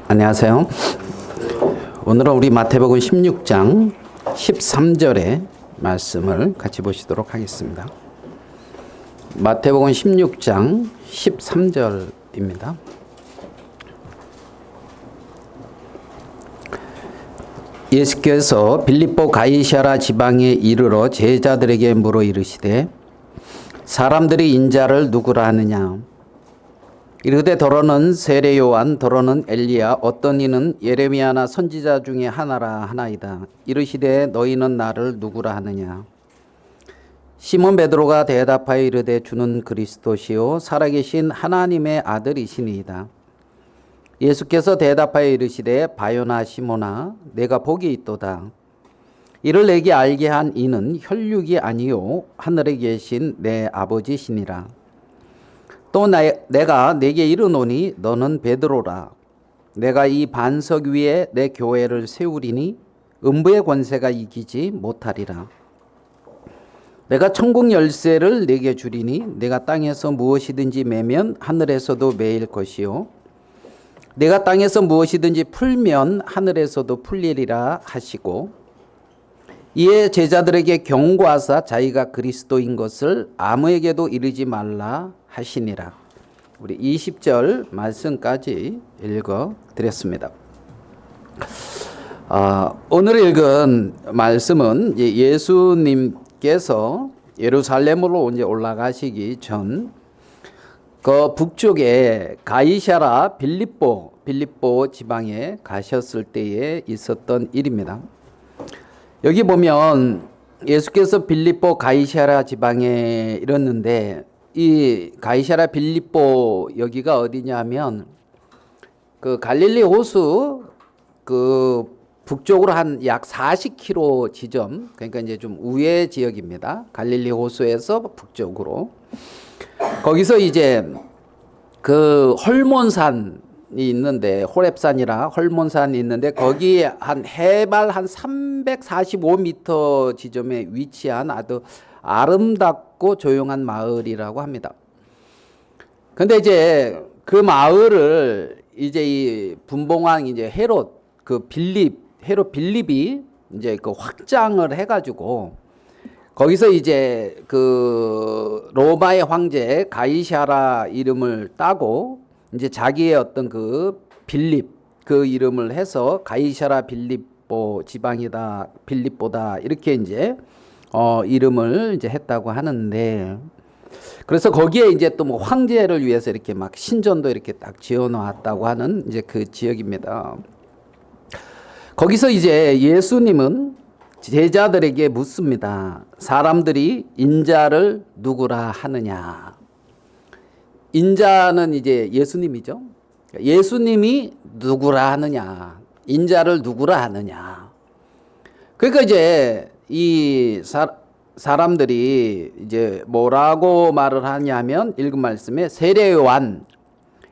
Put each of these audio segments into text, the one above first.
안녕하세요. 오늘은 우리 마태복음 16장 13절의 말씀을 같이 보시도록 하겠습니다. 마태복음 16장 13절입니다. 예수께서 빌립보 가이사랴 지방에 이르러 제자들에게 물어 이르시되 사람들이 인자를 누구라 하느냐? 이르되 더러는 세례 요한, 더러는 엘리야, 어떤 이는 예레미야나 선지자 중에 하나라 하나이다. 이르시되 너희는 나를 누구라 하느냐? 시몬 베드로가 대답하여 이르되 주는 그리스도시요 살아계신 하나님의 아들이시니이다. 예수께서 대답하여 이르시되 바요나 시몬아 내가 복이 있도다. 이를 내게 알게 한 이는 혈육이 아니요 하늘에 계신 내 아버지시니라. 또 내가 네게 이르노니 너는 베드로라. 내가 이 반석 위에 내 교회를 세우리니 음부의 권세가 이기지 못하리라. 내가 천국 열쇠를 네게 주리니 내가 땅에서 무엇이든지 매면 하늘에서도 매일 것이요 내가 땅에서 무엇이든지 풀면 하늘에서도 풀리리라 하시고 이에 제자들에게 경고하사 자기가 그리스도인 것을 아무에게도 이르지 말라 하시니라. 우리 20절 말씀까지 읽어드렸습니다. 오늘 읽은 말씀은 예수님께서 예루살렘으로 이제 올라가시기 전 그 북쪽에 가이사랴 빌립보 지방에 가셨을 때에 있었던 일입니다. 여기 보면 예수께서 빌립보 가이사랴 지방에 이르렀는데 이 가이사랴 빌립보 여기가 어디냐면 그 갈릴리 호수 그 북쪽으로 한 약 40km 지점, 그러니까 이제 좀 우회 지역입니다. 갈릴리 호수에서 북쪽으로. 거기서 이제 그 헐몬산이 있는데 호렙산이라 헐몬산이 있는데 거기 한 해발 한 345m 지점에 위치한 아주 아름답고 조용한 마을이라고 합니다. 근데 이제 그 마을을 이제 이 분봉왕 이제 헤롯 빌립이 이제 그 확장을 해가지고 거기서 이제 그 로마의 황제 가이사랴 이름을 따고 이제 자기의 어떤 그 빌립 그 이름을 해서 가이사랴 빌립보 지방이다 빌립보다 이렇게 이제 이름을 이제 했다고 하는데 그래서 거기에 이제 또 뭐 황제를 위해서 이렇게 막 신전도 이렇게 딱 지어 놓았다고 하는 이제 그 지역입니다. 거기서 이제 예수님은 제자들에게 묻습니다. 사람들이 인자를 누구라 하느냐? 인자는 이제 예수님이죠. 예수님이 누구라 하느냐? 인자를 누구라 하느냐? 그러니까 이제 이 사람들이 이제 뭐라고 말을 하냐면 읽은 말씀에 세례 요한,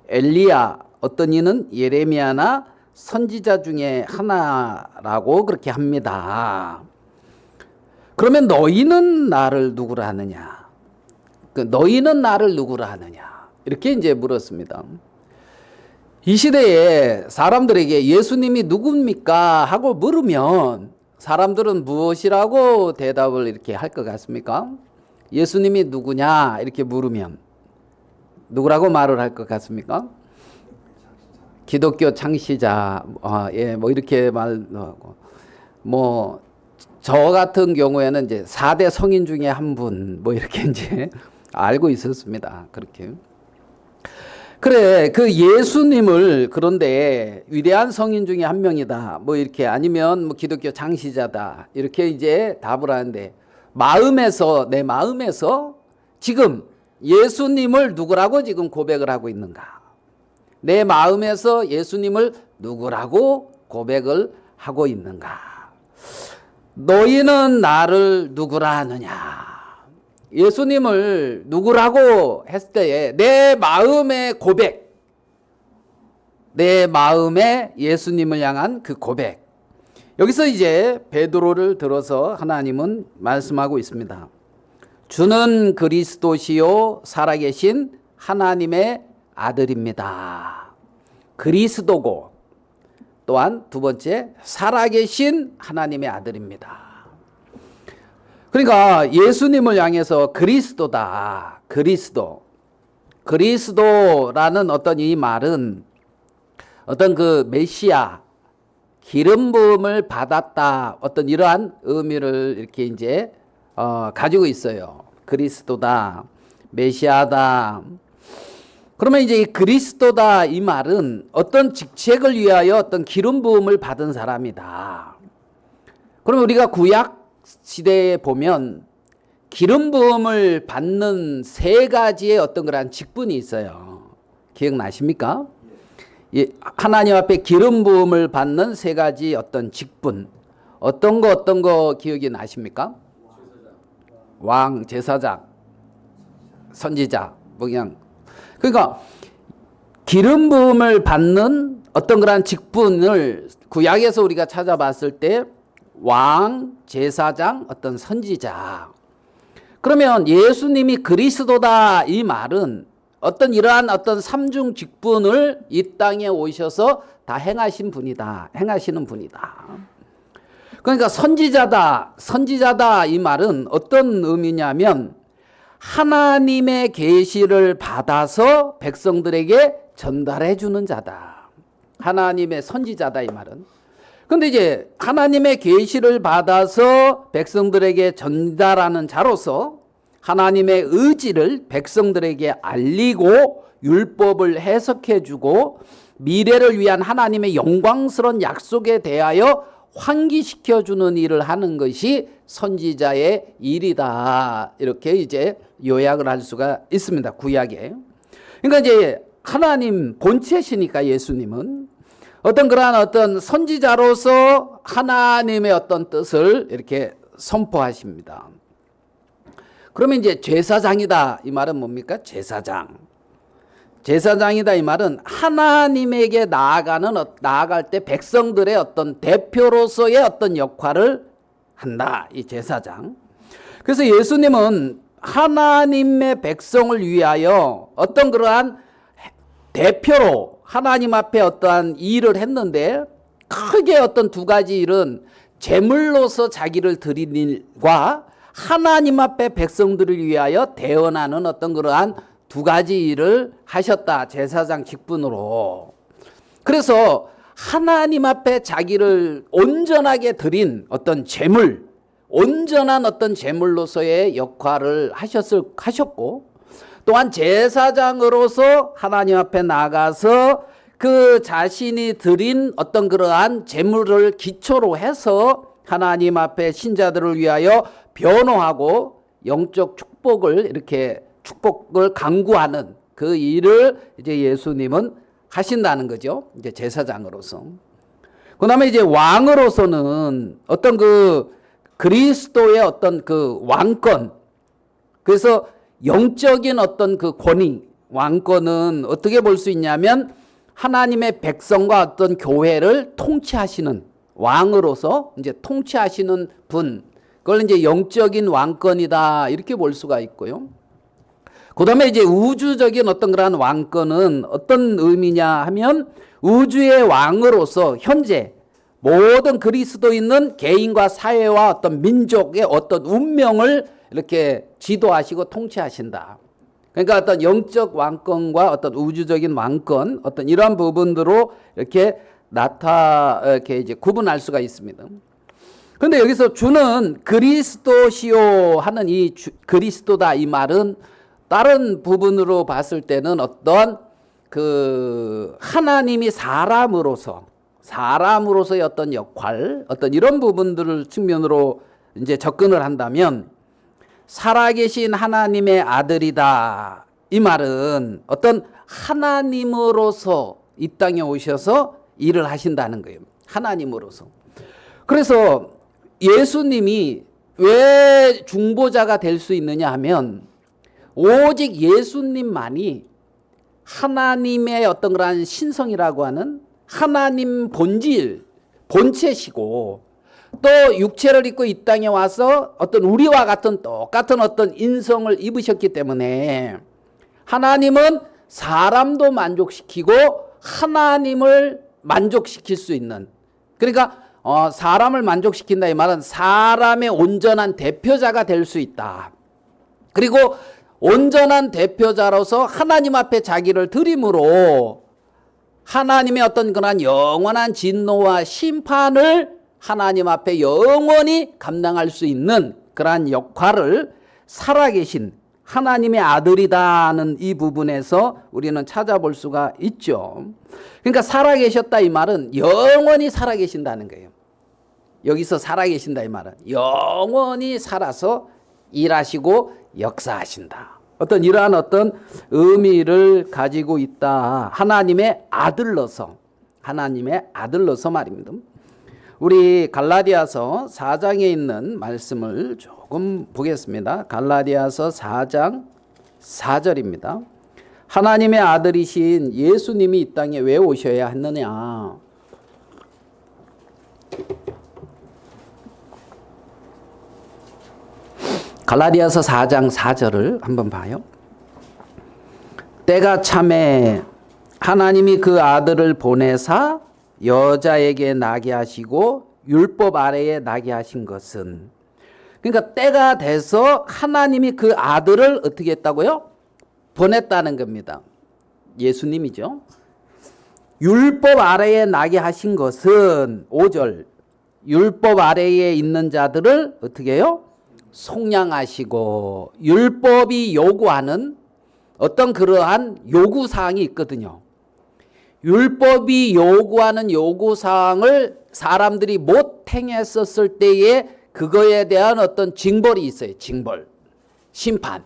엘리야, 어떤 이는 예레미야나 선지자 중에 하나라고 그렇게 합니다. 그러면 너희는 나를 누구라 하느냐? 너희는 나를 누구라 하느냐? 이렇게 이제 물었습니다. 이 시대에 사람들에게 예수님이 누굽니까? 하고 물으면 사람들은 무엇이라고 대답을 이렇게 할 것 같습니까? 예수님이 누구냐? 이렇게 물으면 누구라고 말을 할 것 같습니까? 기독교 창시자, 뭐 이렇게 말하고, 뭐, 저 같은 경우에는 이제 4대 성인 중에 한 분, 뭐 이렇게 이제 알고 있었습니다. 그렇게. 그래, 그 예수님을 그런데 위대한 성인 중에 한 명이다. 뭐 이렇게 아니면 뭐 기독교 창시자다. 이렇게 이제 답을 하는데 내 마음에서 지금 예수님을 누구라고 지금 고백을 하고 있는가? 내 마음에서 예수님을 누구라고 고백을 하고 있는가? 너희는 나를 누구라 하느냐? 예수님을 누구라고 했을 때에 내 마음의 고백, 내 마음에 예수님을 향한 그 고백. 여기서 이제 베드로를 들어서 하나님은 말씀하고 있습니다. 주는 그리스도시요 살아계신 하나님의 아들입니다. 그리스도고 또한 두 번째 살아계신 하나님의 아들입니다. 그러니까 예수님을 향해서 그리스도다. 그리스도라는 어떤 이 말은 어떤 그 메시아, 기름 부음을 받았다. 어떤 이러한 의미를 이렇게 이제 가지고 있어요. 그리스도다. 메시아다. 그러면 이제 이 그리스도다 이 말은 어떤 직책을 위하여 어떤 기름 부음을 받은 사람이다. 그러면 우리가 구약 시대에 보면 기름 부음을 받는 세 가지의 어떤 그러한 직분이 있어요. 기억나십니까? 예, 하나님 앞에 기름 부음을 받는 세 가지 어떤 직분. 어떤 거 기억이 나십니까? 왕, 제사장, 선지자, 뭐 그냥. 그러니까 기름 부음을 받는 어떤 그러한 직분을 구약에서 우리가 찾아봤을 때 왕, 제사장, 어떤 선지자. 그러면 예수님이 그리스도다 이 말은 어떤 이러한 어떤 삼중 직분을 이 땅에 오셔서 다 행하시는 분이다. 그러니까 선지자다 이 말은 어떤 의미냐면 하나님의 계시를 받아서 백성들에게 전달해 주는 자다. 하나님의 선지자다 이 말은. 근데 이제 하나님의 계시를 받아서 백성들에게 전달하는 자로서 하나님의 의지를 백성들에게 알리고 율법을 해석해 주고 미래를 위한 하나님의 영광스러운 약속에 대하여 환기시켜 주는 일을 하는 것이 선지자의 일이다. 이렇게 이제 요약을 할 수가 있습니다. 구약에. 그러니까 이제 하나님 본체시니까 예수님은 어떤 그러한 어떤 선지자로서 하나님의 어떤 뜻을 이렇게 선포하십니다. 그러면 이제 제사장이다 이 말은 뭡니까? 제사장이다 이 말은 하나님에게 나아갈 때 백성들의 어떤 대표로서의 어떤 역할을 한다. 이 제사장. 그래서 예수님은 하나님의 백성을 위하여 어떤 그러한 대표로 하나님 앞에 어떠한 일을 했는데 크게 어떤 두 가지 일은 제물로서 자기를 드린 일과 하나님 앞에 백성들을 위하여 대언하는 어떤 그러한 두 가지 일을 하셨다. 제사장 직분으로. 그래서 하나님 앞에 자기를 온전하게 드린 어떤 제물, 온전한 어떤 제물로서의 역할을 하셨고 또한 제사장으로서 하나님 앞에 나가서 그 자신이 드린 어떤 그러한 제물을 기초로 해서 하나님 앞에 신자들을 위하여 변호하고 영적 축복을 강구하는 그 일을 이제 예수님은 하신다는 거죠. 이제 제사장으로서. 그 다음에 이제 왕으로서는 어떤 그 그리스도의 어떤 그 왕권. 그래서 영적인 어떤 그 권위, 왕권은 어떻게 볼 수 있냐면 하나님의 백성과 어떤 교회를 통치하시는 왕으로서 이제 통치하시는 분. 그걸 이제 영적인 왕권이다. 이렇게 볼 수가 있고요. 그 다음에 이제 우주적인 어떤 그러한 왕권은 어떤 의미냐 하면 우주의 왕으로서 현재 모든 그리스도인은 개인과 사회와 어떤 민족의 어떤 운명을 이렇게 지도하시고 통치하신다. 그러니까 어떤 영적 왕권과 어떤 우주적인 왕권, 어떤 이러한 부분으로 이렇게 이렇게 이제 구분할 수가 있습니다. 그런데 여기서 주는 그리스도시요 하는 이 그리스도다 이 말은 다른 부분으로 봤을 때는 어떤 그 하나님이 사람으로서의 어떤 역할, 어떤 이런 부분들을 측면으로 이제 접근을 한다면 살아계신 하나님의 아들이다. 이 말은 어떤 하나님으로서 이 땅에 오셔서 일을 하신다는 거예요. 하나님으로서. 그래서 예수님이 왜 중보자가 될 수 있느냐 하면 오직 예수님만이 하나님의 어떤 그러한 신성이라고 하는 하나님 본체시고 또 육체를 입고 이 땅에 와서 어떤 우리와 같은 똑같은 어떤 인성을 입으셨기 때문에 하나님은 사람도 만족시키고 하나님을 만족시킬 수 있는, 그러니까 사람을 만족시킨다 이 말은 사람의 온전한 대표자가 될 수 있다. 그리고 온전한 대표자로서 하나님 앞에 자기를 드림으로 하나님의 어떤 그런 영원한 진노와 심판을 하나님 앞에 영원히 감당할 수 있는 그러한 역할을 살아계신 하나님의 아들이다는 이 부분에서 우리는 찾아볼 수가 있죠. 그러니까 살아계셨다 이 말은 영원히 살아계신다는 거예요. 여기서 살아계신다 이 말은 영원히 살아서 일하시고 역사하신다. 어떤 이러한 어떤 의미를 가지고 있다. 하나님의 아들로서 말입니다. 우리 갈라디아서 4장에 있는 말씀을 조금 보겠습니다. 갈라디아서 4장 4절입니다. 하나님의 아들이신 예수님이 이 땅에 왜 오셔야 했느냐? 갈라디아서 4장 4절을 한번 봐요. 때가 참에 하나님이 그 아들을 보내사 여자에게 나게 하시고 율법 아래에 나게 하신 것은, 그러니까 때가 돼서 하나님이 그 아들을 어떻게 했다고요? 보냈다는 겁니다. 예수님이죠. 율법 아래에 나게 하신 것은 5절 율법 아래에 있는 자들을 어떻게 해요? 속량하시고, 율법이 요구하는 어떤 그러한 요구사항이 있거든요. 율법이 요구하는 요구사항을 사람들이 못 행했었을 때에 그거에 대한 어떤 징벌이 있어요. 징벌, 심판.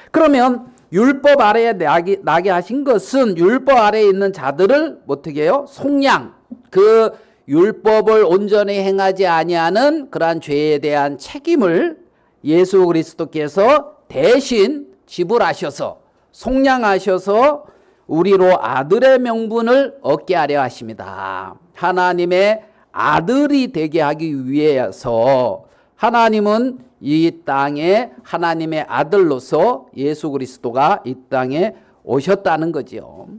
그러면 율법 아래에 나게 하신 것은 율법 아래에 있는 자들을 어떻게 해요? 속량, 그 율법을 온전히 행하지 아니하는 그러한 죄에 대한 책임을 예수 그리스도께서 대신 지불하셔서 속량하셔서 우리로 아들의 명분을 얻게 하려 하십니다. 하나님의 아들이 되게 하기 위해서 하나님은 이 땅에 하나님의 아들로서 예수 그리스도가 이 땅에 오셨다는 거지요.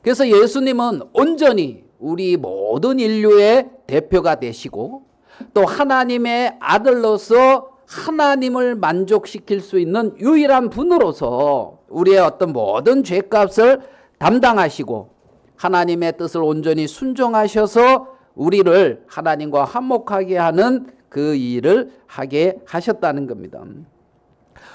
그래서 예수님은 온전히 우리 모든 인류의 대표가 되시고 또 하나님의 아들로서 하나님을 만족시킬 수 있는 유일한 분으로서 우리의 어떤 모든 죄값을 담당하시고 하나님의 뜻을 온전히 순종하셔서 우리를 하나님과 화목하게 하는 그 일을 하게 하셨다는 겁니다.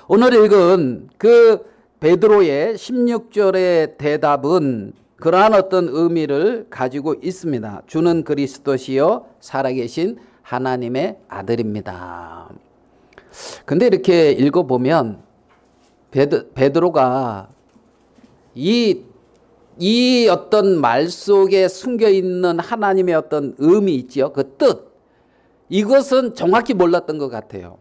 오늘 읽은 그 베드로의 16절의 대답은 그러한 어떤 의미를 가지고 있습니다. 주는 그리스도시요 살아계신 하나님의 아들입니다. 근데 이렇게 읽어보면 베드로가 이 어떤 말 속에 숨겨있는 하나님의 어떤 의미 있죠. 그 뜻. 이것은 정확히 몰랐던 것 같아요.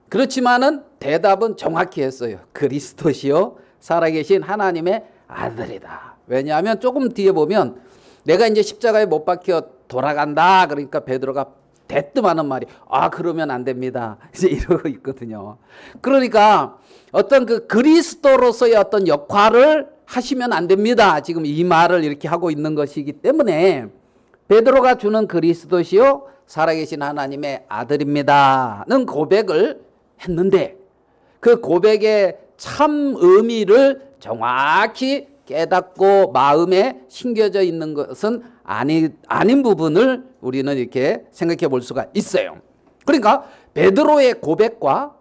그렇지만은 대답은 정확히 했어요. 그리스도시요 살아계신 하나님의 아들이다. 왜냐하면 조금 뒤에 보면 내가 이제 십자가에 못 박혀 돌아간다. 그러니까 베드로가 대뜸하는 말이 그러면 안 됩니다. 이제 이러고 있거든요. 그러니까 어떤 그 그리스도로서의 어떤 역할을 하시면 안 됩니다. 지금 이 말을 이렇게 하고 있는 것이기 때문에 베드로가 주는 그리스도시요 살아계신 하나님의 아들입니다는 고백을 했는데 그 고백의 참 의미를 정확히 깨닫고 마음에 심겨져 있는 것은 아닌 부분을 우리는 이렇게 생각해 볼 수가 있어요. 그러니까 베드로의 고백과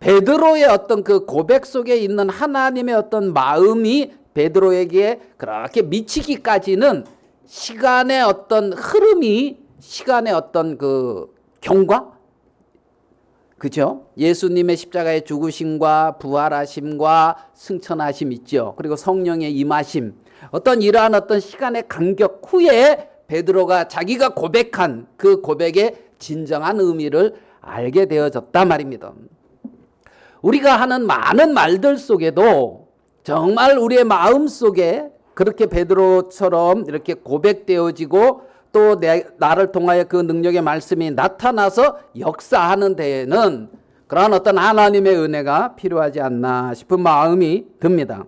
베드로의 어떤 그 고백 속에 있는 하나님의 어떤 마음이 베드로에게 그렇게 미치기까지는 시간의 어떤 흐름이, 시간의 어떤 그 경과, 그죠? 예수님의 십자가의 죽으심과 부활하심과 승천하심 있죠. 그리고 성령의 임하심, 어떤 이러한 어떤 시간의 간격 후에 베드로가 자기가 고백한 그 고백의 진정한 의미를 알게 되어졌단 말입니다. 우리가 하는 많은 말들 속에도 정말 우리의 마음 속에 그렇게 베드로처럼 이렇게 고백되어지고 또 나를 통하여 그 능력의 말씀이 나타나서 역사하는 데에는 그러한 어떤 하나님의 은혜가 필요하지 않나 싶은 마음이 듭니다.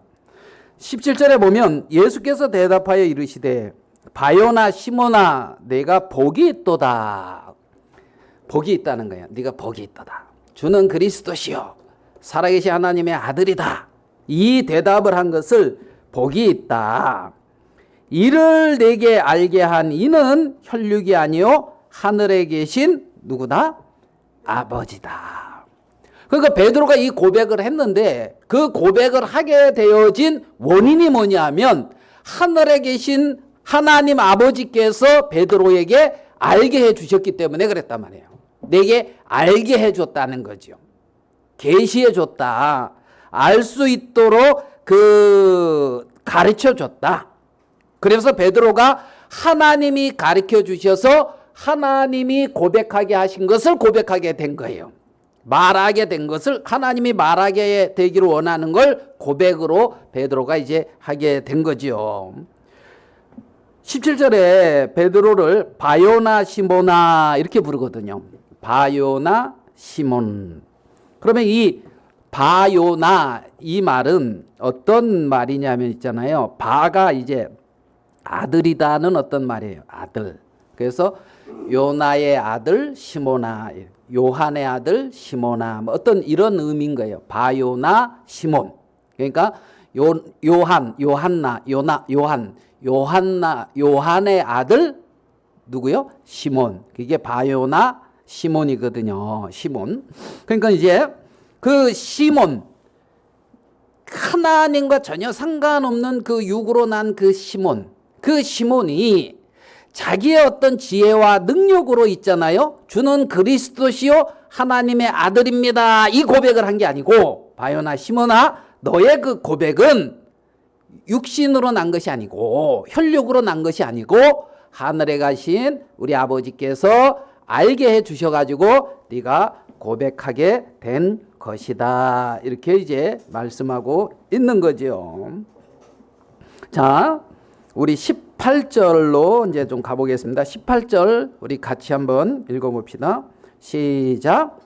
17절에 보면 예수께서 대답하여 이르시되 바요나 시몬아 내가 복이 있도다. 복이 있다는 거예요. 네가 복이 있도다. 주는 그리스도시요 살아계신 하나님의 아들이다. 이 대답을 한 것을 복이 있다. 이를 내게 알게 한 이는 혈육이 아니요 하늘에 계신 누구다? 아버지다. 그러니까 베드로가 이 고백을 했는데 그 고백을 하게 되어진 원인이 뭐냐면 하늘에 계신 하나님 아버지께서 베드로에게 알게 해 주셨기 때문에 그랬단 말이에요. 내게 알게 해 줬다는 거죠. 계시해 줬다. 알 수 있도록 가르쳐 줬다. 그래서 베드로가 하나님이 가르쳐 주셔서 하나님이 고백하게 하신 것을 고백하게 된 거예요. 말하게 된 것을 하나님이 말하게 되기를 원하는 걸 고백으로 베드로가 이제 하게 된 거죠. 17절에 베드로를 바요나 시몬아 이렇게 부르거든요. 바요나 시몬. 그러면 이 바요나 이 말은 어떤 말이냐면 있잖아요. 바가 이제 아들이다는 어떤 말이에요. 아들. 그래서 요나의 아들 시몬아, 요한의 아들 시몬아, 뭐 어떤 이런 의미인 거예요. 바요나 시몬. 그러니까 요한의 아들 누구요? 시몬. 그게 바요나 시몬이거든요. 시몬. 그러니까 이제 그 시몬, 하나님과 전혀 상관없는 그 육으로 난 그 시몬, 그 시몬이 자기의 어떤 지혜와 능력으로 있잖아요. 주는 그리스도시요 하나님의 아들입니다. 이 고백을 한 게 아니고 바요나 시몬아 너의 그 고백은 육신으로 난 것이 아니고 혈육으로 난 것이 아니고 하늘에 가신 우리 아버지께서 알게 해 주셔가지고 네가 고백하게 된 것이다. 이렇게 이제 말씀하고 있는 거죠. 자, 우리 18절로 이제 좀 가보겠습니다. 18절 우리 같이 한번 읽어봅시다. 시작.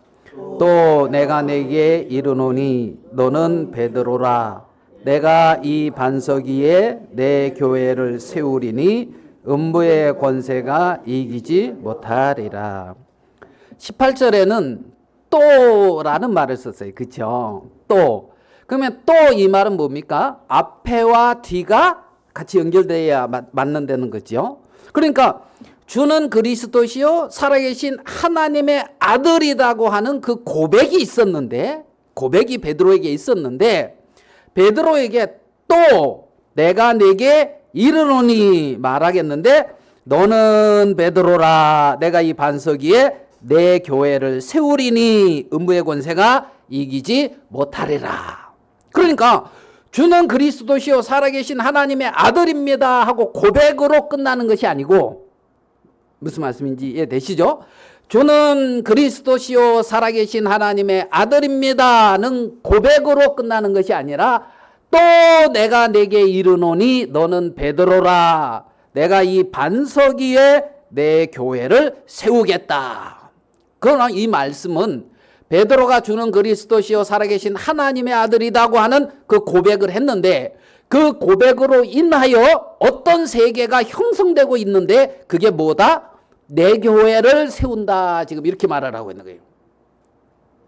또 내가 내게 이르노니 너는 베드로라. 내가 이 반석 위에 내 교회를 세우리니 음부의 권세가 이기지 못하리라. 18절에는 또라는 말을 썼어요. 그렇죠? 또. 그러면 또 이 말은 뭡니까? 앞에와 뒤가 같이 연결돼야 맞는다는 거죠. 그러니까 주는 그리스도시요 살아계신 하나님의 아들이라고 하는 그 고백이 있었는데, 고백이 베드로에게 있었는데 베드로에게 또 내가 내게 이르노니 말하겠는데 너는 베드로라. 내가 이 반석 위에 내 교회를 세우리니 음부의 권세가 이기지 못하리라. 그러니까 주는 그리스도시요 살아계신 하나님의 아들입니다 하고 고백으로 끝나는 것이 아니고, 무슨 말씀인지 이해되시죠? 주는 그리스도시요 살아계신 하나님의 아들입니다는 고백으로 끝나는 것이 아니라 또 내가 내게 이르노니 너는 베드로라. 내가 이 반석 위에 내 교회를 세우겠다. 그러나 이 말씀은 베드로가 주는 그리스도시요 살아계신 하나님의 아들이라고 하는 그 고백을 했는데 그 고백으로 인하여 어떤 세계가 형성되고 있는데 그게 뭐다? 내 교회를 세운다. 지금 이렇게 말을 하고 있는 거예요.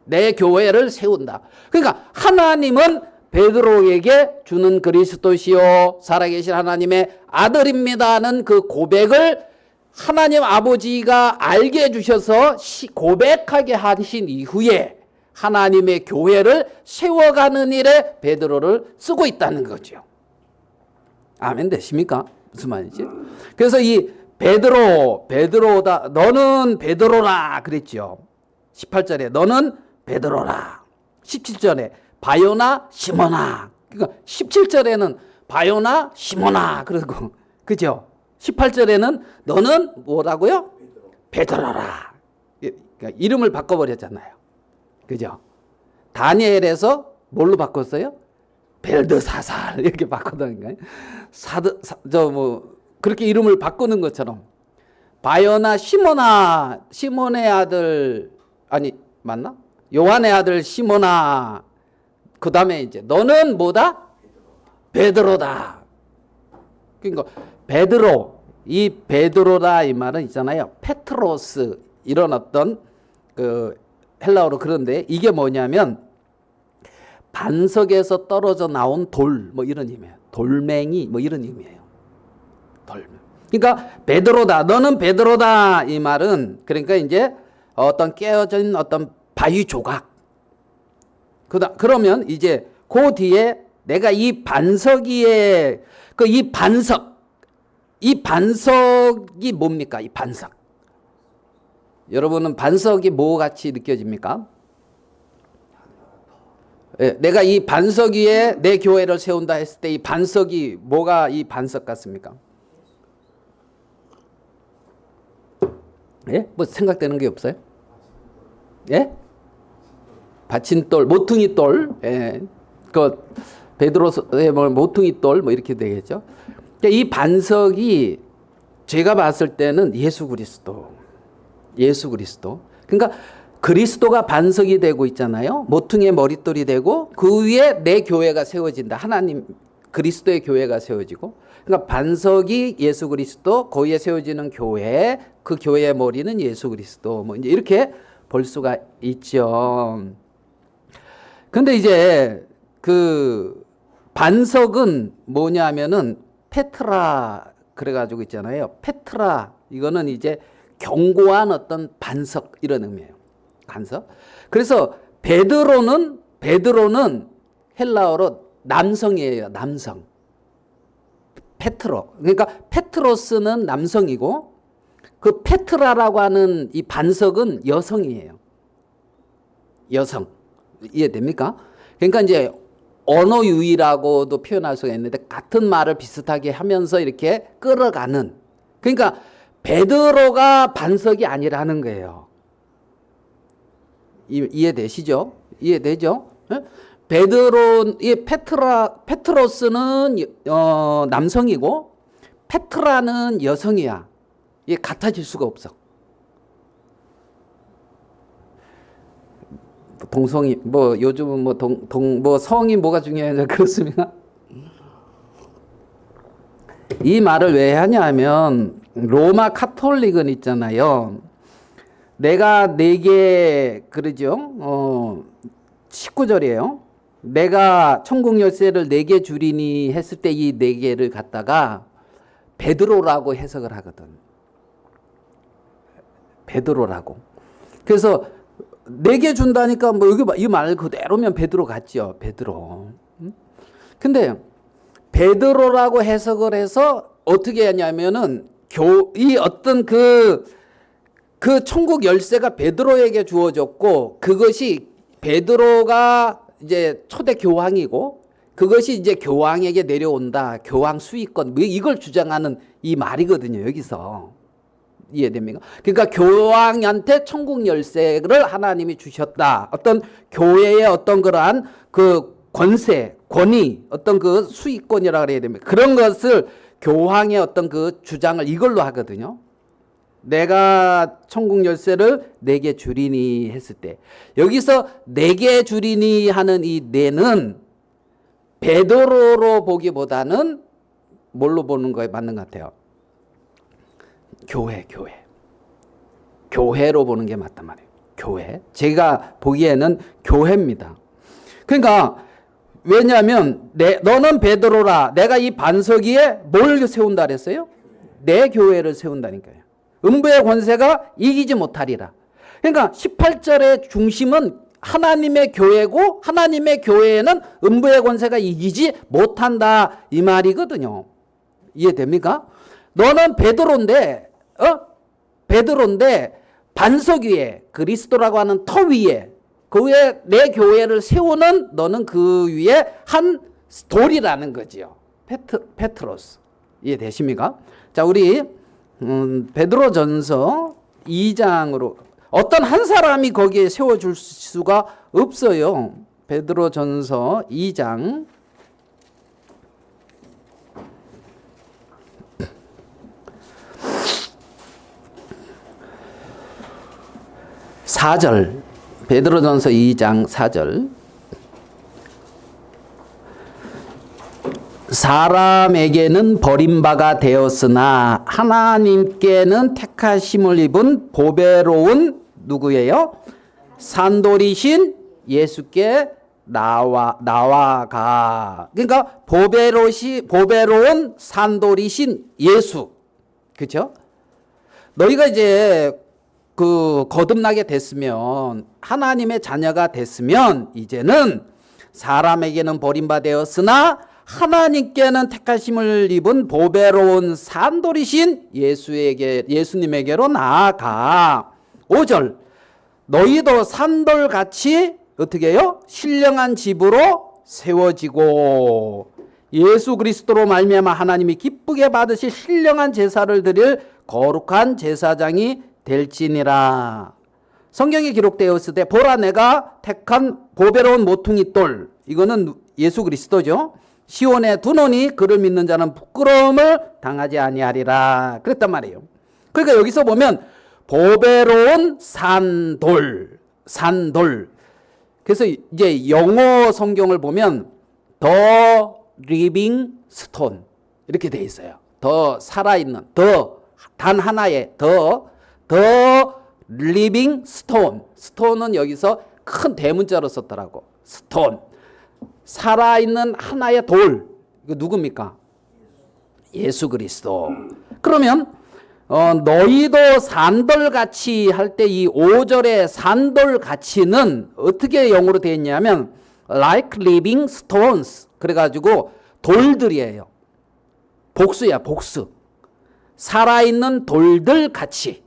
내 교회를 세운다. 그러니까 하나님은 베드로에게 주는 그리스도시요 살아계신 하나님의 아들입니다는 그 고백을 하나님 아버지가 알게 해주셔서 고백하게 하신 이후에 하나님의 교회를 세워가는 일에 베드로를 쓰고 있다는 거죠. 아멘 되십니까? 무슨 말이지? 그래서 이 베드로다. 너는 베드로라 그랬죠. 18절에 너는 베드로라. 17절에 바요나 시몬아. 그러니까 17절에는 바요나 시몬아 그러고 그죠? 18절에는 너는 뭐라고요? 베드로라. 그러니까 이름을 바꿔버렸잖아요. 그죠? 다니엘에서 뭘로 바꿨어요? 벨드사살 이렇게 바꾸던가요? 그렇게 이름을 바꾸는 것처럼 바요나 시몬아, 시몬의 아들 아니 맞나? 요한의 아들 시몬아. 그 다음에 이제 너는 뭐다? 베드로다. 그러니까 베드로 이 베드로다 이 말은 있잖아요. 페트로스 이런 어떤 그 헬라어로 그런데 이게 뭐냐면 반석에서 떨어져 나온 돌 뭐 이런 의미예요. 돌멩이 뭐 이런 의미예요. 돌. 그러니까 베드로다. 너는 베드로다 이 말은 그러니까 이제 어떤 깨어진 어떤 바위 조각. 그러면 이제 그 뒤에 내가 이 반석 위에 그 이 반석이 뭡니까? 이 반석. 여러분은 반석이 뭐 같이 느껴집니까? 예, 내가 이 반석 위에 내 교회를 세운다 했을 때 이 반석이 뭐가 이 반석 같습니까? 예? 뭐 생각되는 게 없어요? 예? 받침돌, 모퉁이돌, 예. 그 베드로의 뭐 모퉁이돌 뭐 이렇게 되겠죠. 그러니까 이 반석이 제가 봤을 때는 예수 그리스도. 그러니까 그리스도가 반석이 되고 있잖아요. 모퉁이의 머릿돌이 되고 그 위에 내 교회가 세워진다. 하나님 그리스도의 교회가 세워지고 그러니까 반석이 예수 그리스도, 그 위에 세워지는 교회, 그 교회의 머리는 예수 그리스도. 뭐 이제 이렇게 볼 수가 있죠. 근데 이제 그 반석은 뭐냐면은 페트라 그래가지고 있잖아요. 페트라 이거는 이제 견고한 어떤 반석 이런 의미예요. 반석. 그래서 베드로는 헬라어로 남성이에요. 남성. 페트로. 그러니까 페트로스는 남성이고 그 페트라라고 하는 이 반석은 여성이에요. 여성. 이해됩니까? 그러니까 이제 언어 유희라고도 표현할 수가 있는데 같은 말을 비슷하게 하면서 이렇게 끌어가는. 그러니까 베드로가 반석이 아니라는 거예요. 이해되시죠? 이해되죠? 베드로, 이 페트로스는 남성이고 페트라는 여성이야. 이게 같아질 수가 없어. 동성이 뭐 요즘은 뭐 성이 뭐가 중요해서 그렇습니까? 이 말을 왜 하냐면 로마 카톨릭은 있잖아요. 내가 네개 그러죠. 19절이에요. 내가 천국 열쇠를 4개 주리니 했을 때 이 4개를 갖다가 베드로라고 해석을 하거든. 베드로라고. 그래서 4개 준다니까 뭐 여기 이 말 그대로면 베드로 같죠. 베드로. 근데 베드로라고 해석을 해서 어떻게 하냐면은 이 어떤 그 천국 열쇠가 베드로에게 주어졌고 그것이 베드로가 이제 초대 교황이고 그것이 이제 교황에게 내려온다. 교황 수익권 이걸 주장하는 이 말이거든요. 여기서. 이해됩니까? 그러니까 교황한테 천국 열쇠를 하나님이 주셨다. 어떤 교회의 어떤 그러한 그 권세, 권위, 어떤 그 수익권이라고 해야 됩니다. 그런 것을 교황의 어떤 그 주장을 이걸로 하거든요. 내가 천국 열쇠를 4개 주리니 했을 때 여기서 4개 주리니 하는 이 4는 베드로로 보기보다는 뭘로 보는 거에 맞는 것 같아요? 교회로 보는 게 맞단 말이에요. 교회. 제가 보기에는 교회입니다. 그러니까 왜냐하면 너는 베드로라. 내가 이 반석 위에 뭘 세운다 그랬어요? 내 교회를 세운다니까요. 음부의 권세가 이기지 못하리라. 그러니까 18절의 중심은 하나님의 교회고 하나님의 교회에는 음부의 권세가 이기지 못한다 이 말이거든요. 이해됩니까? 너는 베드로인데 반석 위에 그리스도라고 하는 터 위에 그 위에 내 교회를 세우는 너는 그 위에 한 돌이라는 거지요. 페트로스. 이해되십니까? 자, 우리 베드로전서 2장으로 어떤 한 사람이 거기에 세워줄 수가 없어요. 베드로전서 2장 4절 베드로전서 2장 4절 사람에게는 버림바가 되었으나 하나님께는 택하심을 입은 보배로운 누구예요? 산돌이신 예수께 나와가. 그러니까 보배로운 산돌이신 예수. 그렇죠? 너희가 이제 거듭나게 됐으면, 하나님의 자녀가 됐으면, 이제는 사람에게는 버림받았으나 하나님께는 택하심을 입은 보배로운 산돌이신 예수님에게로 나아가. 5절, 너희도 산돌같이 어떻게 해요? 신령한 집으로 세워지고 예수 그리스도로 말미암아 하나님이 기쁘게 받으실 신령한 제사를 드릴 거룩한 제사장이 될지니라. 성경에 기록되어 있을 때 보라 내가 택한 보배로운 모퉁이 돌, 이거는 예수 그리스도죠. 시온에 두노니 그를 믿는 자는 부끄러움을 당하지 아니하리라 그랬단 말이에요. 그러니까 여기서 보면 보배로운 산돌. 그래서 이제 영어 성경을 보면 The Living Stone 이렇게 돼 있어요. 더 살아있는, 단 하나의 The Living Stone. 스톤은 여기서 큰 대문자로 썼더라고. 스톤. 살아있는 하나의 돌. 이거 누굽니까? 예수 그리스도. 그러면 너희도 산돌같이 할 때 이 5절의 산돌같이는 어떻게 영어로 되어 있냐면 like living stones. 그래가지고 돌들이에요. 복수야, 복수. 살아있는 돌들 같이.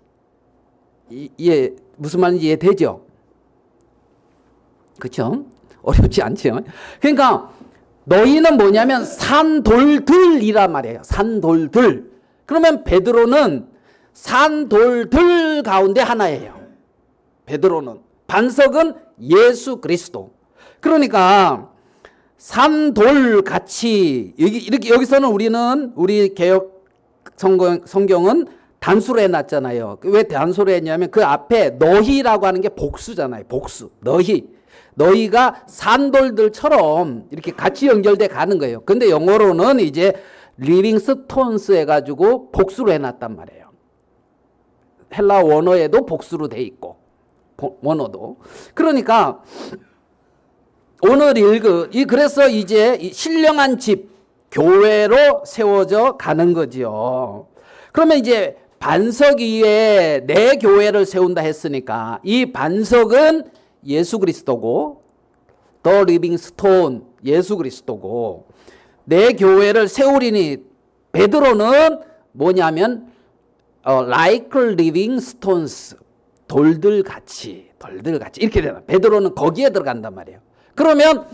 무슨 말인지 이해되죠? 그렇죠? 어렵지 않죠? 그러니까 너희는 뭐냐면 산돌들이란 말이에요. 산돌들. 그러면 베드로는 산돌들 가운데 하나예요. 베드로는. 반석은 예수 그리스도. 그러니까 산돌같이 이렇게 여기서는 우리 개역 성경은 단수로 해놨잖아요. 왜 단수로 했냐면 그 앞에 너희라고 하는 게 복수잖아요. 복수. 너희가 산돌들처럼 이렇게 같이 연결돼 가는 거예요. 근데 영어로는 이제 리빙 스톤스 해가지고 복수로 해놨단 말이에요. 헬라 원어에도 복수로 돼 있고, 원어도. 그러니까 오늘 그래서 이제 신령한 집, 교회로 세워져 가는 거지요. 그러면 이제 반석 위에 내 교회를 세운다 했으니까 이 반석은 예수 그리스도고, 더 리빙 스톤 예수 그리스도고, 내 교회를 세우리니 베드로는 뭐냐면 like living stones, 돌들같이 이렇게 되나. 베드로는 거기에 들어간단 말이에요. 그러면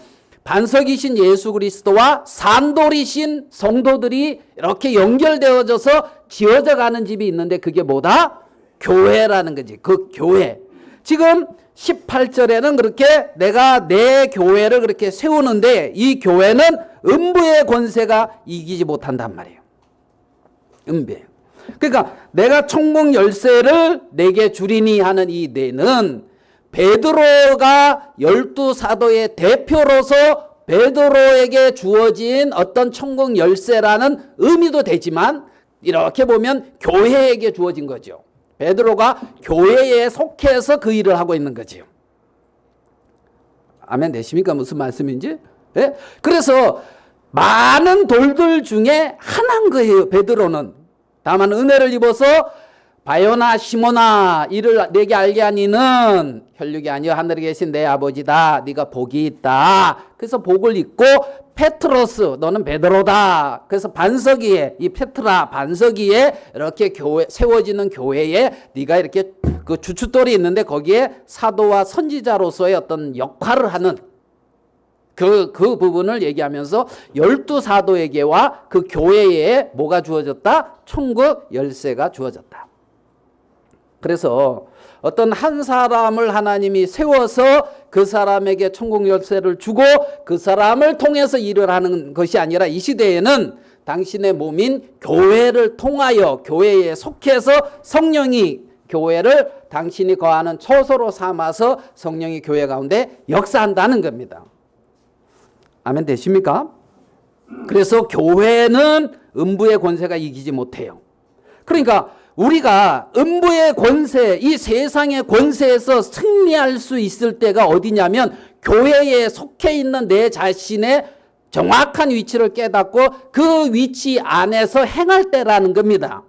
반석이신 예수 그리스도와 산돌이신 성도들이 이렇게 연결되어져서 지어져 가는 집이 있는데 그게 뭐다? 교회라는 거지. 그 교회. 지금 18절에는 그렇게 내가 내 교회를 그렇게 세우는데 이 교회는 음부의 권세가 이기지 못한단 말이에요. 음배. 그러니까 내가 천국 열쇠를 내게 주리니 하는 이 내는 베드로가 12사도의 대표로서 베드로에게 주어진 어떤 천국 열쇠라는 의미도 되지만 이렇게 보면 교회에게 주어진 거죠. 베드로가 교회에 속해서 그 일을 하고 있는 거지요. 아멘 되십니까? 무슨 말씀인지? 네? 그래서 많은 돌들 중에 하나인 거예요. 베드로는. 다만 은혜를 입어서 바요나 시몬아 이를 내게 알게 하니는 혈육이 아니여 하늘에 계신 내 아버지다. 네가 복이 있다. 그래서 복을 입고 페트로스 너는 베드로다. 그래서 반석 위에 이 페트라 반석 위에 이렇게 교회 세워지는 교회에 네가 이렇게 그 주춧돌이 있는데 거기에 사도와 선지자로서의 어떤 역할을 하는 그 부분을 얘기하면서 12사도에게와 그 교회에 뭐가 주어졌다? 천국 열쇠가 주어졌다. 그래서 어떤 한 사람을 하나님이 세워서 그 사람에게 천국 열쇠를 주고 그 사람을 통해서 일을 하는 것이 아니라 이 시대에는 당신의 몸인 교회를 통하여 교회에 속해서 성령이 교회를 당신이 거하는 처소로 삼아서 성령이 교회 가운데 역사한다는 겁니다. 아멘 되십니까? 그래서 교회는 음부의 권세가 이기지 못해요. 그러니까 우리가 음부의 권세, 이 세상의 권세에서 승리할 수 있을 때가 어디냐면 교회에 속해 있는 내 자신의 정확한 위치를 깨닫고 그 위치 안에서 행할 때라는 겁니다.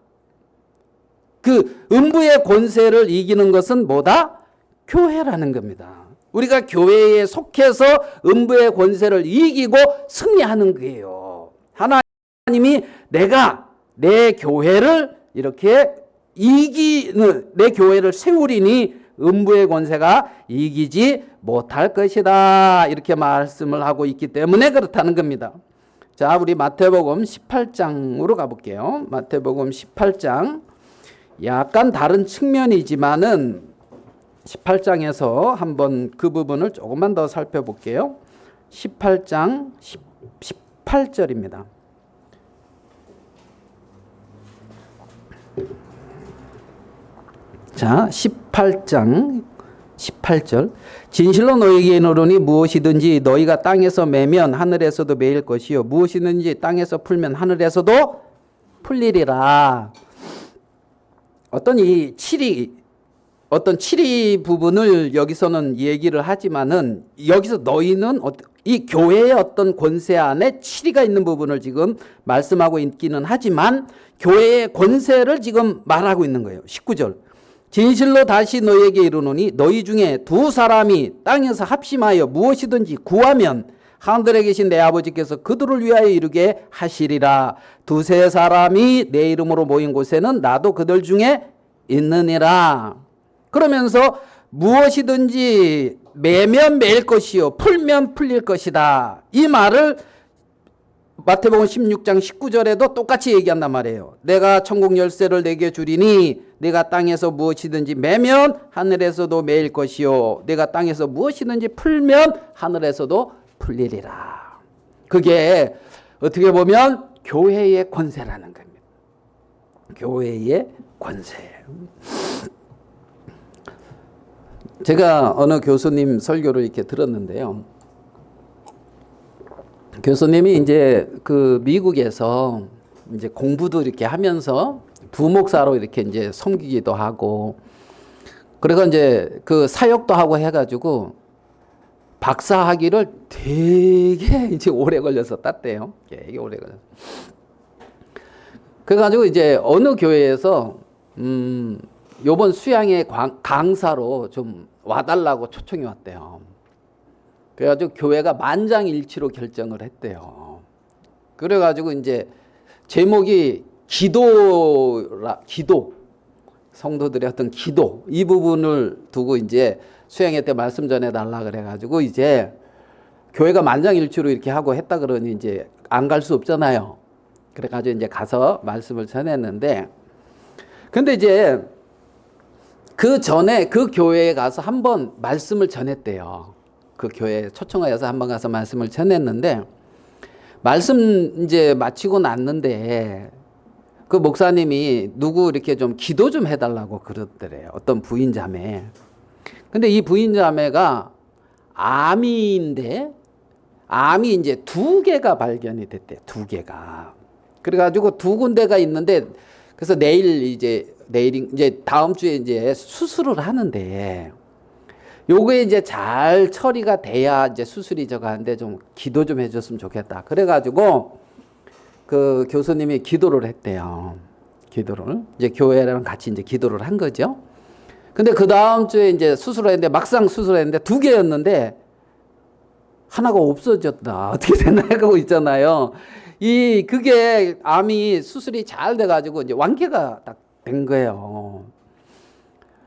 그 음부의 권세를 이기는 것은 뭐다? 교회라는 겁니다. 우리가 교회에 속해서 음부의 권세를 이기고 승리하는 거예요. 하나님이 내가 내 교회를 이렇게 내 교회를 세우리니 음부의 권세가 이기지 못할 것이다. 이렇게 말씀을 하고 있기 때문에 그렇다는 겁니다. 자, 우리 마태복음 18장으로 가볼게요. 마태복음 18장. 약간 다른 측면이지만은 18장에서 한번 그 부분을 조금만 더 살펴볼게요. 18장 18절입니다. 자, 18장 18절. 진실로 너희에게 이르노니 무엇이든지 너희가 땅에서 매면 하늘에서도 매일 것이요 무엇이든지 땅에서 풀면 하늘에서도 풀리리라. 어떤 칠이 부분을 여기서는 얘기를 하지만은 여기서 너희는 이 교회의 어떤 권세 안에 칠이가 있는 부분을 지금 말씀하고 있기는 하지만 교회의 권세를 지금 말하고 있는 거예요. 19절. 진실로 다시 너희에게 이르노니 너희 중에 두 사람이 땅에서 합심하여 무엇이든지 구하면 하늘에 계신 내 아버지께서 그들을 위하여 이루게 하시리라. 두세 사람이 내 이름으로 모인 곳에는 나도 그들 중에 있느니라. 그러면서 무엇이든지 매면 매일 것이요 풀면 풀릴 것이다. 이 말을 마태복음 16장 19절에도 똑같이 얘기한단 말이에요. 내가 천국 열쇠를 내게 주리니 내가 땅에서 무엇이든지 매면 하늘에서도 매일 것이요 내가 땅에서 무엇이든지 풀면 하늘에서도 풀리리라. 그게 어떻게 보면 교회의 권세라는 겁니다. 교회의 권세. 제가 어느 교수님 설교를 이렇게 들었는데요. 교수님이 이제 그 미국에서 이제 공부도 이렇게 하면서 부목사로 이렇게 이제 섬기기도 하고, 그래서 이제 그 사역도 하고 해가지고 박사 학위를 되게 이제 오래 걸려서 땄대요. 되게 오래 걸려서. 그래가지고 이제 어느 교회에서 요번 수양회 강사로 좀 와달라고 초청이 왔대요. 그래가지고 교회가 만장일치로 결정을 했대요. 그래가지고 이제 제목이 기도, 성도들의 어떤 기도, 이 부분을 두고 이제 수양회 때 말씀 전해달라 그래가지고 이제 교회가 만장일치로 이렇게 하고 했다 그러니 이제 안 갈 수 없잖아요. 그래가지고 이제 가서 말씀을 전했는데, 근데 이제 그 전에 그 교회에 가서 한번 말씀을 전했대요. 그 교회에 초청하여서 한번 가서 말씀을 전했는데, 말씀 이제 마치고 났는데 그 목사님이 누구 이렇게 좀 기도 좀 해달라고 그러더래요. 어떤 부인 자매. 근데 이 부인 자매가 암이 이제 2개가 발견이 됐대요. 2개가. 그래가지고 2군데가 있는데, 그래서 내일 이제 다음 주에 이제 수술을 하는데, 요게 이제 잘 처리가 돼야 이제 수술이 저거 하는데 좀 기도 좀 해줬으면 좋겠다. 그래가지고 그 교수님이 기도를 했대요. 기도를. 이제 교회랑 같이 이제 기도를 한 거죠. 근데 그 다음 주에 이제 수술을 했는데, 막상 수술했는데 2개였는데 하나가 없어졌다. 어떻게 됐나 하고 있잖아요. 그게 암이 수술이 잘 돼가지고 이제 완쾌가 딱 된 거예요.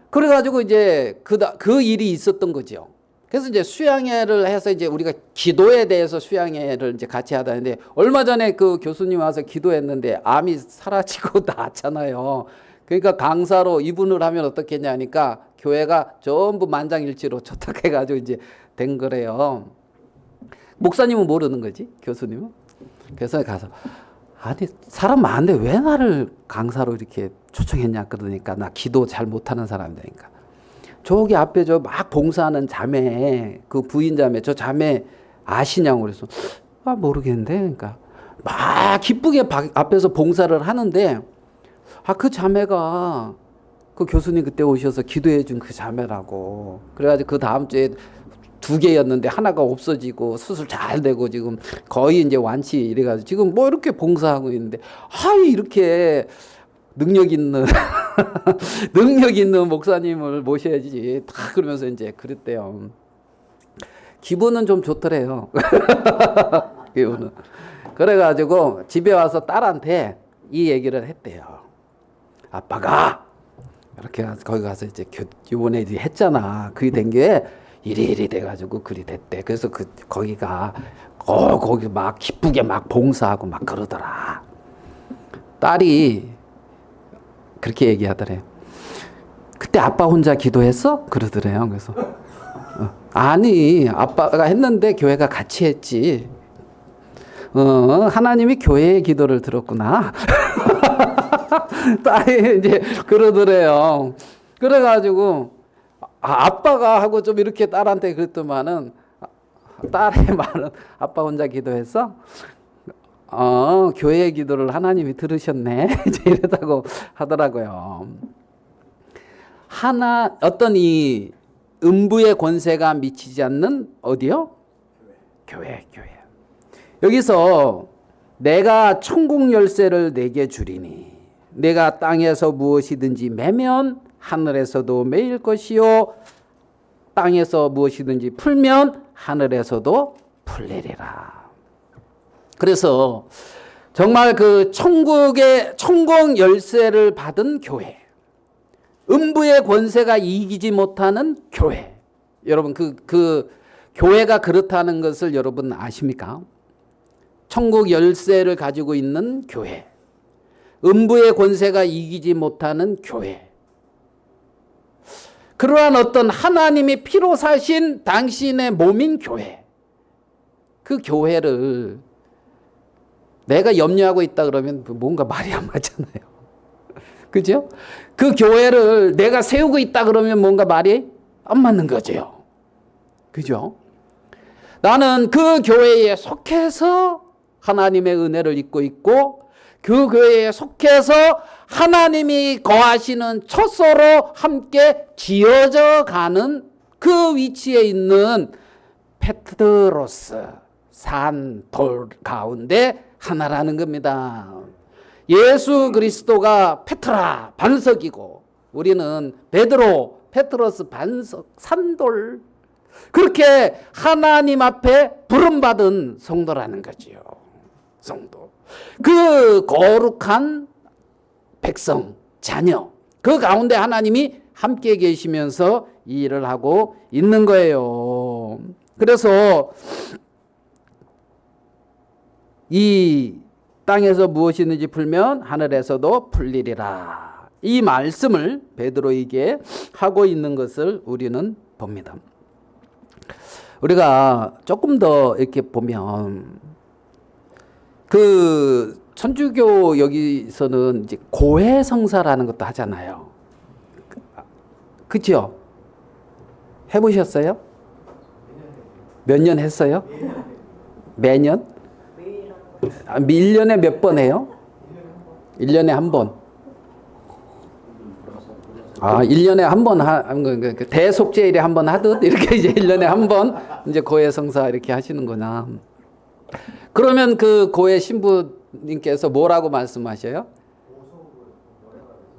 그래가지고 이제 그 일이 있었던 거죠. 그래서 이제 수양회를 해서 이제 우리가 기도에 대해서 수양회를 이제 같이 하다는데, 얼마 전에 그 교수님 와서 기도했는데 암이 사라지고 나았잖아요. 그러니까 강사로 이분을 하면 어떻겠냐니까 교회가 전부 만장일치로 초탁해가지고 이제 된 거래요. 목사님은 모르는 거지, 교수님은. 그래서 가서, 아니 사람 많은데 왜 나를 강사로 이렇게 초청했냐 그러니까, 나 기도 잘 못하는 사람이니까. 저기 앞에 저 막 봉사하는 자매, 그 부인 자매, 저 자매 아시냐고 그래서 모르겠는데, 그러니까 막 기쁘게 앞에서 봉사를 하는데 그 자매가 그 교수님 그때 오셔서 기도해 준 그 자매라고. 그래가지고 그 다음 주에 2개였는데 하나가 없어지고 수술 잘 되고 지금 거의 이제 완치 이래가지고 지금 뭐 이렇게 봉사하고 있는데 이렇게 능력 있는 능력 있는 목사님을 모셔야지 다 그러면서 이제 그랬대요. 기분은 좀 좋더래요. 기분은. 그래가지고 집에 와서 딸한테 이 얘기를 했대요. 아빠가 이렇게 거기 가서 이제 이번에 했잖아. 그게 된 게 이리 돼가지고 그리 됐대. 그래서 거기가 거기 막 기쁘게 막 봉사하고 막 그러더라. 딸이 그렇게 얘기하더래. 그때 아빠 혼자 기도했어? 그러더래요. 그래서 아니 아빠가 했는데 교회가 같이 했지. 하나님이 교회의 기도를 들었구나. 딸이 이제 그러더래요. 그래가지고 아빠가 하고 좀 이렇게 딸한테 그랬더만은 딸의 말은 아빠 혼자 기도했어? 교회의 기도를 하나님이 들으셨네. 이제 이랬다고 하더라고요. 어떤 이 음부의 권세가 미치지 않는 어디요? 교회. 여기서 내가 천국 열쇠를 내게 주리니 내가 땅에서 무엇이든지 매면 하늘에서도 매일 것이요 땅에서 무엇이든지 풀면 하늘에서도 풀리리라. 그래서 정말 그 천국 열쇠를 받은 교회, 음부의 권세가 이기지 못하는 교회. 여러분 그 교회가 그렇다는 것을 여러분 아십니까? 천국 열쇠를 가지고 있는 교회, 음부의 권세가 이기지 못하는 교회. 그러한 어떤 하나님이 피로 사신 당신의 몸인 교회. 그 교회를 내가 염려하고 있다 그러면 뭔가 말이 안 맞잖아요. 그죠? 그 교회를 내가 세우고 있다 그러면 뭔가 말이 안 맞는 거죠. 그죠? 나는 그 교회에 속해서 하나님의 은혜를 입고 있고 그 교회에 속해서 하나님이 거하시는 처소로 함께 지어져 가는 그 위치에 있는 페트로스 산돌 가운데 하나라는 겁니다. 예수 그리스도가 페트라 반석이고 우리는 베드로 페트로스 반석 산돌. 그렇게 하나님 앞에 부름받은 성도라는 거지요. 성도. 그 거룩한 백성, 자녀. 그 가운데 하나님이 함께 계시면서 이 일을 하고 있는 거예요. 그래서 이 땅에서 무엇이든지 풀면 하늘에서도 풀리리라. 이 말씀을 베드로에게 하고 있는 것을 우리는 봅니다. 우리가 조금 더 이렇게 보면 그 천주교 여기서는 이제 고해성사라는 것도 하잖아요. 그죠? 해보셨어요? 몇 년 했어요? 매년? 1년에 몇 번 해요? 1년에 한 번. 1년에 한 번 대속죄일에 한 번 하듯 이렇게 이제 1년에 한 번 이제 고해성사 이렇게 하시는구나. 그러면 그 고해 신부님께서 뭐라고 말씀하셔요?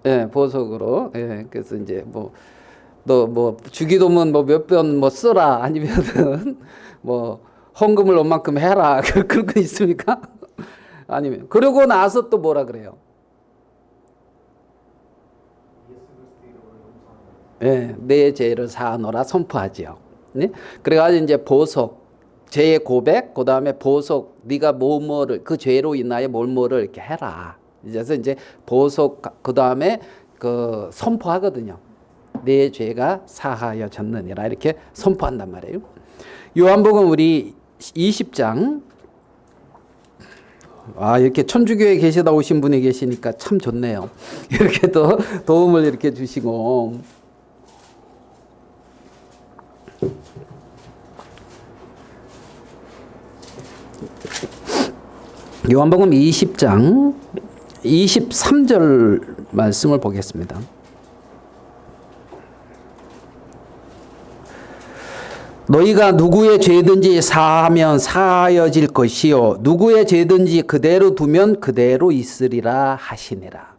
예, 보석으로. 예, 그래서 이제 너 주기도문 몇 번 쓰라 아니면은 헌금을 얼만큼 해라 그런 거 있습니까? 아니면 그러고 나서 또 뭐라 그래요? 예, 내 죄를 사하노라 선포하지요. 네? 그래가지고 이제 보석, 죄의 고백, 그 다음에 보석, 네가 뭐뭐를 그 죄로 인하여 뭐뭐를 이렇게 해라. 그래서 이제 보석, 그 다음에 그 선포하거든요. 내 죄가 사하여졌느니라 이렇게 선포한단 말이에요. 요한복음 우리 20장. 이렇게 천주교에 계시다 오신 분이 계시니까 참 좋네요. 이렇게 또 도움을 이렇게 주시고. 요한복음 20장 23절 말씀을 보겠습니다. 너희가 누구의 죄든지 사하면 사하여질 것이요 누구의 죄든지 그대로 두면 그대로 있으리라 하시니라.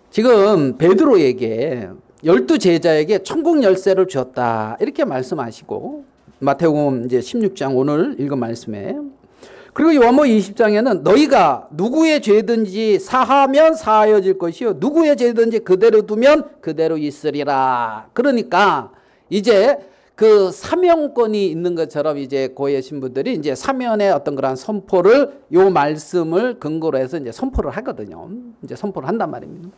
지금 베드로에게 12제자에게 천국 열쇠를 주었다 이렇게 말씀하시고 마태복음 이제 16장 오늘 읽은 말씀에, 그리고 요한복음 20장에는 너희가 누구의 죄든지 사하면 사하여질 것이요 누구의 죄든지 그대로 두면 그대로 있으리라. 그러니까 이제 그 사명권이 있는 것처럼 이제 고의 신부들이 이제 사면의 어떤 그런 선포를 요 말씀을 근거로 해서 이제 선포를 하거든요. 이제 선포를 한단 말입니다.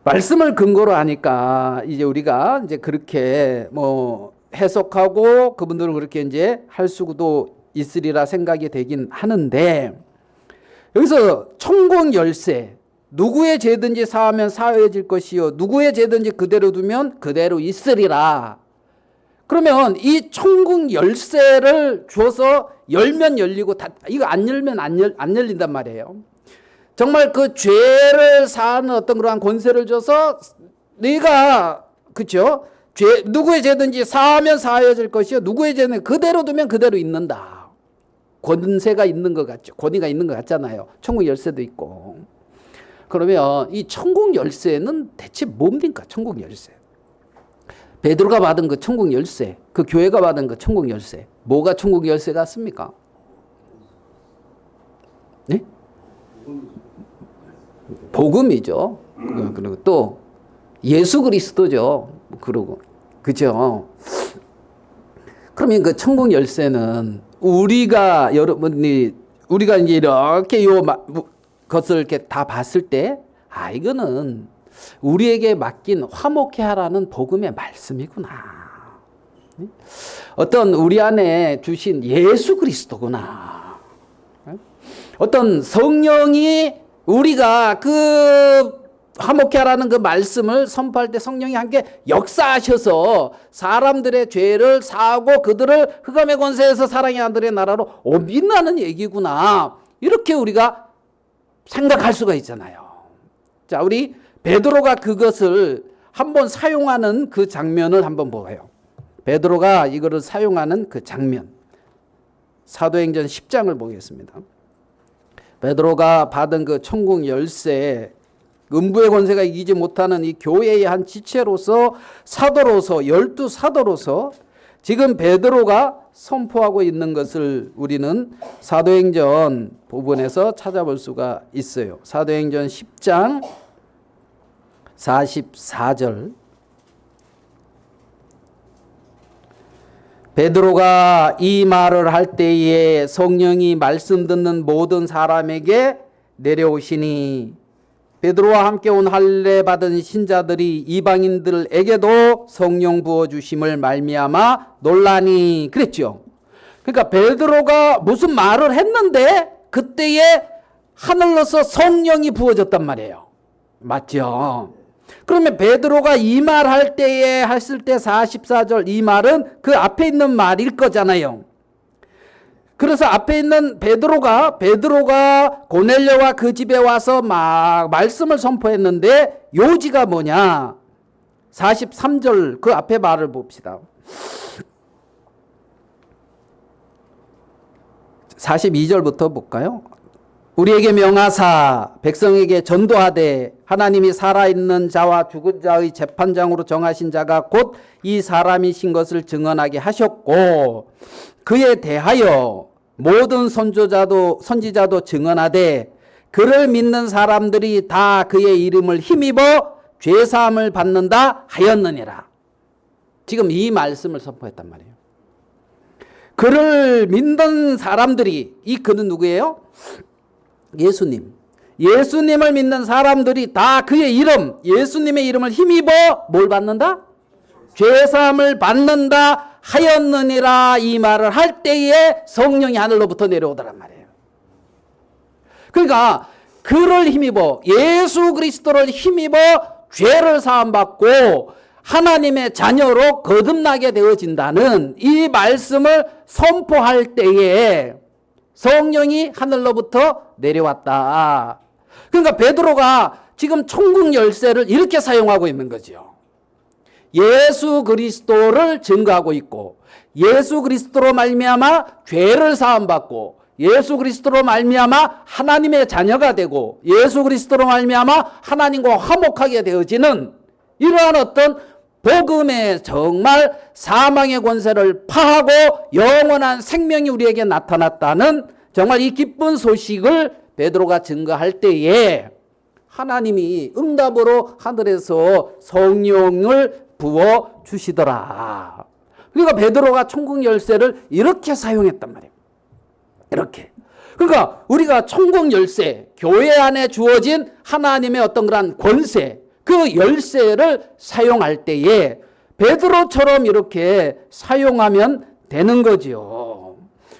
말씀을 근거로 하니까 이제 우리가 이제 그렇게 뭐 해석하고 그분들은 그렇게 이제 할 수도 있으리라 생각이 되긴 하는데, 여기서 천국 열쇠, 누구의 죄든지 사하면 사해질 것이요 누구의 죄든지 그대로 두면 그대로 있으리라. 그러면 이 천국 열쇠를 줘서 열면 열리고 이거 안 열면 안 열린단 말이에요. 정말 그 죄를 사하는 어떤 그러한 권세를 줘서 네가 그렇죠? 누구의 죄든지 사하면 사하여질 것이요 누구의 죄는 그대로 두면 그대로 있는다. 권세가 있는 것 같죠. 권위가 있는 것 같잖아요. 천국 열쇠도 있고. 그러면 이 천국 열쇠는 대체 뭡니까? 천국 열쇠. 베드로가 받은 그 천국 열쇠, 그 교회가 받은 그 천국 열쇠, 뭐가 천국 열쇠 같습니까? 네? 복음이죠. 그리고 또 예수 그리스도죠. 그러고 그죠? 그러면 그 천국 열쇠는 우리가 이제 이렇게 요 것을 이렇게 다 봤을 때, 아 이거는 우리에게 맡긴 화목해 하라는 복음의 말씀이구나. 어떤 우리 안에 주신 예수 그리스도구나. 어떤 성령이 우리가 그 화목해 하라는 그 말씀을 선포할 때 성령이 함께 역사하셔서 사람들의 죄를 사하고 그들을 흑암의 권세에서 사랑의 아들의 나라로 옮긴다는 얘기구나. 이렇게 우리가 생각할 수가 있잖아요. 자, 우리 베드로가 그것을 한번 사용하는 그 장면을 한번 보아요. 베드로가 이거를 사용하는 그 장면. 사도행전 10장을 보겠습니다. 베드로가 받은 그 천국 열쇠, 음부의 권세가 이기지 못하는 이 교회의 한 지체로서 사도로서 12사도로서 지금 베드로가 선포하고 있는 것을 우리는 사도행전 부분에서 찾아볼 수가 있어요. 사도행전 10장 44절. 베드로가 이 말을 할 때에 성령이 말씀 듣는 모든 사람에게 내려오시니 베드로와 함께 온 할례 받은 신자들이 이방인들에게도 성령 부어 주심을 말미암아 놀라니 그랬죠. 그러니까 베드로가 무슨 말을 했는데 그때에 하늘로서 성령이 부어졌단 말이에요. 맞죠? 그러면 베드로가 이 말 할 때에 했을 때 44절 이 말은 그 앞에 있는 말일 거잖아요. 그래서 앞에 있는 베드로가 고넬료와 그 집에 와서 막 말씀을 선포했는데 요지가 뭐냐? 43절 그 앞에 말을 봅시다. 42절부터 볼까요? 우리에게 명하사 백성에게 전도하되 하나님이 살아있는 자와 죽은 자의 재판장으로 정하신 자가 곧 이 사람이신 것을 증언하게 하셨고 그에 대하여 모든 선지자도 증언하되 그를 믿는 사람들이 다 그의 이름을 힘입어 죄사함을 받는다 하였느니라. 지금 이 말씀을 선포했단 말이에요. 그를 믿는 사람들이, 이 그는 누구예요? 예수님을 믿는 사람들이 다 그의 이름, 예수님의 이름을 힘입어 뭘 받는다? 죄사함을 받는다 하였느니라. 이 말을 할 때에 성령이 하늘로부터 내려오더란 말이에요. 그러니까 그를 힘입어, 예수 그리스도를 힘입어 죄를 사함받고 하나님의 자녀로 거듭나게 되어진다는 이 말씀을 선포할 때에 성령이 하늘로부터 내려왔다. 그러니까 베드로가 지금 천국 열쇠를 이렇게 사용하고 있는 거죠. 예수 그리스도를 증거하고 있고, 예수 그리스도로 말미암아 죄를 사함받고, 예수 그리스도로 말미암아 하나님의 자녀가 되고, 예수 그리스도로 말미암아 하나님과 화목하게 되어지는 이러한 어떤 복음의 정말 사망의 권세를 파하고 영원한 생명이 우리에게 나타났다는 정말 이 기쁜 소식을 베드로가 증거할 때에 하나님이 응답으로 하늘에서 성령을 부어 주시더라. 그러니까 베드로가 천국 열쇠를 이렇게 사용했단 말이에요. 이렇게. 그러니까 우리가 천국 열쇠, 교회 안에 주어진 하나님의 어떤 그런 권세, 그 열쇠를 사용할 때에 베드로처럼 이렇게 사용하면 되는 거지요.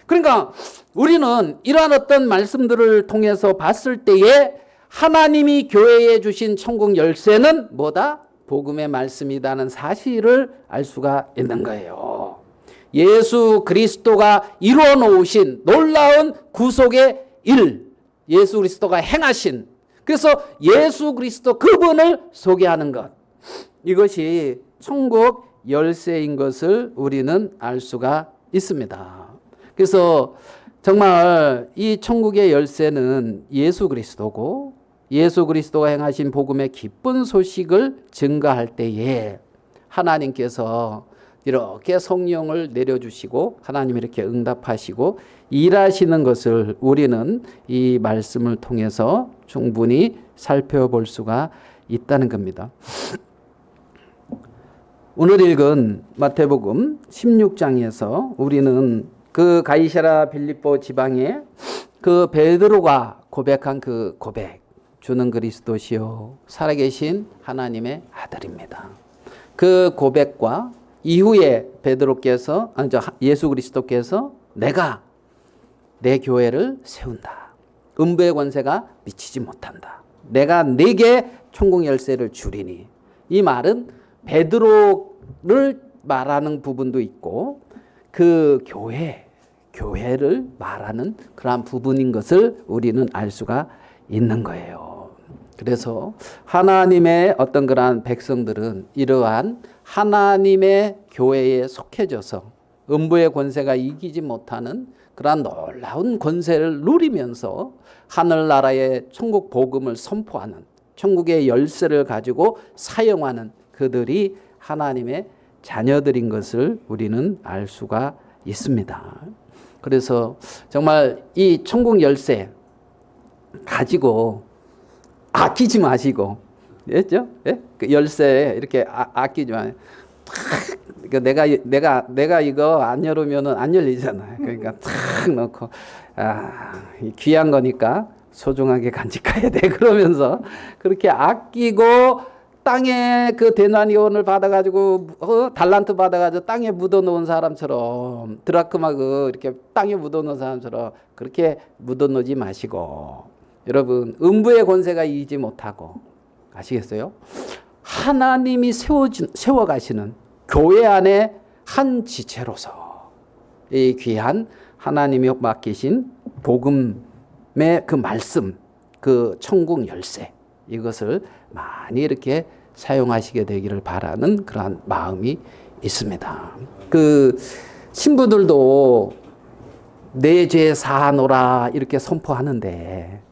그러니까 우리는 이러한 어떤 말씀들을 통해서 봤을 때에 하나님이 교회에 주신 천국 열쇠는 뭐다? 복음의 말씀이라는 사실을 알 수가 있는 거예요. 예수 그리스도가 이루어 놓으신 놀라운 구속의 일, 예수 그리스도가 행하신, 그래서 예수 그리스도 그분을 소개하는 것, 이것이 천국 열쇠인 것을 우리는 알 수가 있습니다. 그래서 정말 이 천국의 열쇠는 예수 그리스도고, 예수 그리스도가 행하신 복음의 기쁜 소식을 증거할 때에 하나님께서 이렇게 성령을 내려주시고 하나님 이렇게 응답하시고 일하시는 것을 우리는 이 말씀을 통해서 충분히 살펴볼 수가 있다는 겁니다. 오늘 읽은 마태복음 16장에서 우리는 그 가이사랴 빌립보 지방에 그 베드로가 고백한 그 고백, 주는 그리스도시요 살아계신 하나님의 아들입니다. 그 고백과 이후에 베드로께서, 예수 그리스도께서 내가 내 교회를 세운다. 음부의 권세가 미치지 못한다. 내가 네게 천국 열쇠를 주리니. 이 말은 베드로를 말하는 부분도 있고 그 교회를 말하는 그러한 부분인 것을 우리는 알 수가 있는 거예요. 그래서 하나님의 어떤 그러한 백성들은 이러한 하나님의 교회에 속해져서 음부의 권세가 이기지 못하는 그러한 놀라운 권세를 누리면서 하늘나라의 천국 복음을 선포하는, 천국의 열쇠를 가지고 사용하는 그들이 하나님의 자녀들인 것을 우리는 알 수가 있습니다. 그래서 정말 이 천국 열쇠 가지고 아끼지 마시고, 됐죠? 예? 그 열쇠 이렇게 아끼지 마. 내가 이거 안 열으면은 안 열리잖아요. 그러니까 탁 넣고 귀한 거니까 소중하게 간직해야 돼. 그러면서 그렇게 아끼고 땅에 그 대난이온을 받아가지고 달란트 받아가지고 땅에 묻어놓은 사람처럼, 드라크마 이렇게 땅에 묻어놓은 사람처럼 그렇게 묻어놓지 마시고, 여러분 음부의 권세가 이기지 못하고, 아시겠어요? 하나님이 세워가시는 교회 안에 한 지체로서 이 귀한 하나님이 맡기신 복음의 그 말씀, 그 천국 열쇠, 이것을 많이 이렇게 사용하시게 되기를 바라는 그러한 마음이 있습니다. 그 신부들도 내 죄 사하노라 이렇게 선포하는데,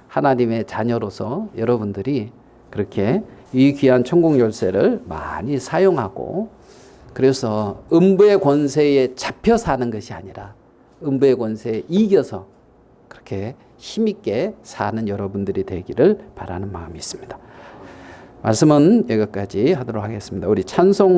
하나님의 자녀로서 여러분들이 그렇게 이 귀한 천국 열쇠를 많이 사용하고, 그래서 음부의 권세에 잡혀 사는 것이 아니라 음부의 권세에 이겨서 그렇게 힘있게 사는 여러분들이 되기를 바라는 마음이 있습니다. 말씀은 여기까지 하도록 하겠습니다. 우리 찬송